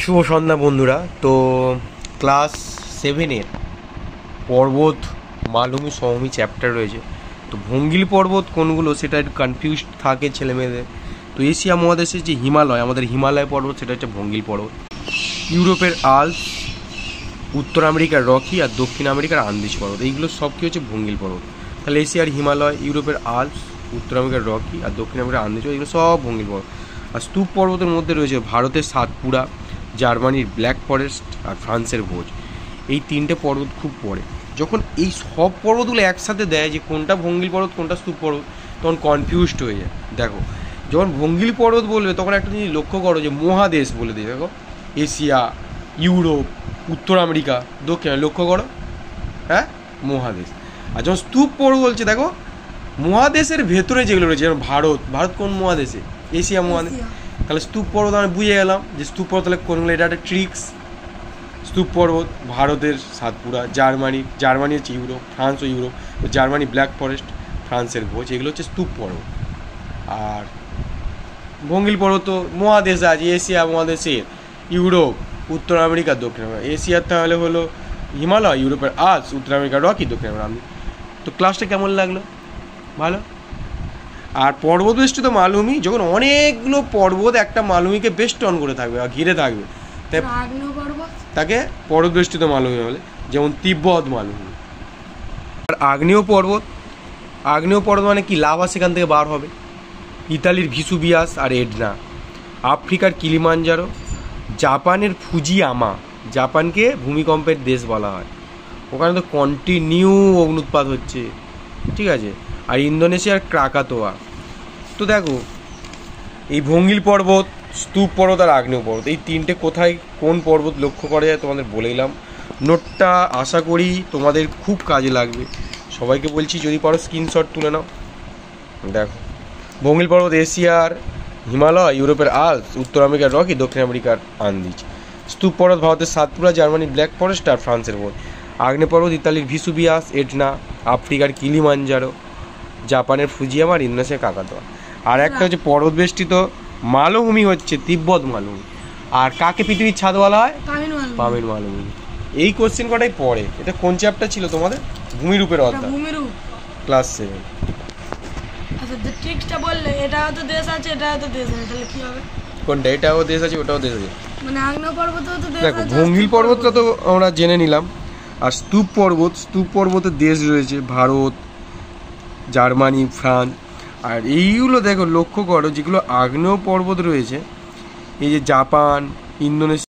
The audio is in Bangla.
শুভ সন্ধ্যা বন্ধুরা। তো ক্লাস 7-এর পর্বত মালভূমি সমভূমি চ্যাপ্টার রয়েছে। তো ভঙ্গিল পর্বত কোনগুলো সেটা একটু কনফিউজ থাকে ছেলেমেয়েদের। তো এশিয়া মহাদেশের যে হিমালয়, আমাদের হিমালয় পর্বত, সেটা হচ্ছে ভঙ্গিল পর্বত। ইউরোপের আল্পস, উত্তর আমেরিকার রকি আর দক্ষিণ আমেরিকার আন্দিজ পর্বত, এইগুলো সব কি হচ্ছে ভঙ্গিল পর্বত। তাহলে এশিয়ার হিমালয়, ইউরোপের আল্পস, উত্তর আমেরিকার রকি আর দক্ষিণ আমেরিকার আন্দিজ, এগুলো সব ভঙ্গিল পর্বত। আর স্তূপ পর্বতের মধ্যে রয়েছে ভারতের সাতপুরা, জার্মানির ব্ল্যাক ফরেস্ট আর ফ্রান্সের ভোজ। এই তিনটে পর্বত খুব পড়ে। যখন এই সব পর্বতগুলো একসাথে দেয় যে কোনটা ভঙ্গিল পর্বত কোনটা স্তূপ পর্বত, তখন কনফিউজড হয়ে যায়। দেখো, যখন ভঙ্গিল পর্বত বলবে তখন একটা জিনিস লক্ষ্য করো যে মহাদেশ বলে দিয়ে, দেখো এশিয়া, ইউরোপ, উত্তর আমেরিকা, দক্ষিণ, লক্ষ্য করো, হ্যাঁ, মহাদেশ। আর যখন স্তূপ পর্বত বলছে, দেখো মহাদেশের ভেতরে যেগুলো রয়েছে, যেমন ভারত কোন মহাদেশে? এশিয়া মহাদেশ। তাহলে স্তূপ পর্বত আমি বুঝে গেলাম যে স্তূপ পর্বত তাহলে কোনগুলো, এটা একটা ট্রিক্স। স্তূপ পর্বত ভারতের সাতপুরা, জার্মানি হচ্ছে ইউরোপ, ফ্রান্স ও ইউরোপ, তো জার্মানি ব্ল্যাক ফরেস্ট, ফ্রান্সের ভোজ, এগুলো হচ্ছে স্তূপ পর্বত। আর ভঙ্গিল পর্বত তো মহাদেশ আছে, এশিয়া মহাদেশের, ইউরোপ, উত্তর আমেরিকা, দক্ষিণ আমেরিকা। এশিয়ার তাহলে হলো হিমালয়, ইউরোপের আল্পস, উত্তর আমেরিকার রকি, দক্ষিণ আমেরিকা। তো ক্লাসটা কেমন লাগলো? ভালো। আর পর্বতবেষ্টিত মালভূমি, যখন অনেকগুলো পর্বত একটা মালভূমিকে বেষ্টন করে থাকবে বা ঘিরে থাকবে, তাই তাকে পর্বতবেষ্টিত মালভূমি বলে। যেমন তিব্বত মালভূমি। আর আগ্নেয় পর্বত মানে কি? লাভা সেখান থেকে বার হবে। ইতালির ভিসুভিয়াস আর এডনা, আফ্রিকার কিলিমাঞ্জারো, জাপানের ফুজিয়ামা, জাপানকে ভূমিকম্পের দেশ বলা হয়, ওখানে তো কন্টিনিউ অগ্নুৎপাত হচ্ছে, ঠিক আছে। আর ইন্দোনেশিয়ার ক্রাকাতোয়া। তো দেখো, এই ভঙ্গিল পর্বত, স্তূপ পর্বত আর আগ্নেয় পর্বত, এই তিনটে কোথায় কোন পর্বত লক্ষ্য করা যায় তোমাদের বলে দিলাম। নোটটা আশা করি তোমাদের খুব কাজে লাগবে। সবাইকে বলছি যদি পারো স্ক্রিনশট তুলে নাও। দেখো, ভঙ্গিল পর্বত এশিয়ার হিমালয়, ইউরোপের আল্পস, উত্তর আমেরিকার রকি, দক্ষিণ আমেরিকার আন্দিজ। স্তূপ পর্বত ভারতের সাতপুরা, জার্মানির ব্ল্যাক ফরেস্ট আর ফ্রান্সের ভোজ। আগ্নেয় পর্বত ইতালির ভিসুভিয়াস, এডনা, আফ্রিকার কিলিমাঞ্জারো, জাপানের ফুজিয়ামা আর ইন্দোনেশিয়ার ক্রাকাতোয়া। আর একটা হচ্ছে পর্বতবেষ্টিত মালভূমি হচ্ছে তিব্বত মালভূমি। আর কাকে পৃথিবীর ছাদ বলা হয়? পামির মালভূমি। এই কোশ্চেন কটাই পড়ে। এটা কোন চ্যাপ্টার ছিল তোমাদের? ভূমিরূপের অধ্যায়, ক্লাস 7। আচ্ছা, যে ট্রিক্সটা বললে, এটাও তো দেশ আছে, এটাও তো দেশ আছে, তাহলে কি হবে? কোনটা? এটাও দেশ আছে, ওটাও দেশ আছে। মানে আগ্নেয় পর্বতও তো দেশ আছে। দেখো, ভঙ্গিল পর্বতটা তো আমরা জেনে নিলাম। আর স্তূপ পর্বতের দেশ রয়েছে ভারত, জার্মানি, ফ্রান্স। আর এইগুলো দেখো লক্ষ্য করো, যেগুলো আগ্নেয় পর্বত রয়েছে, এই যে জাপান, ইন্দোনেশিয়া,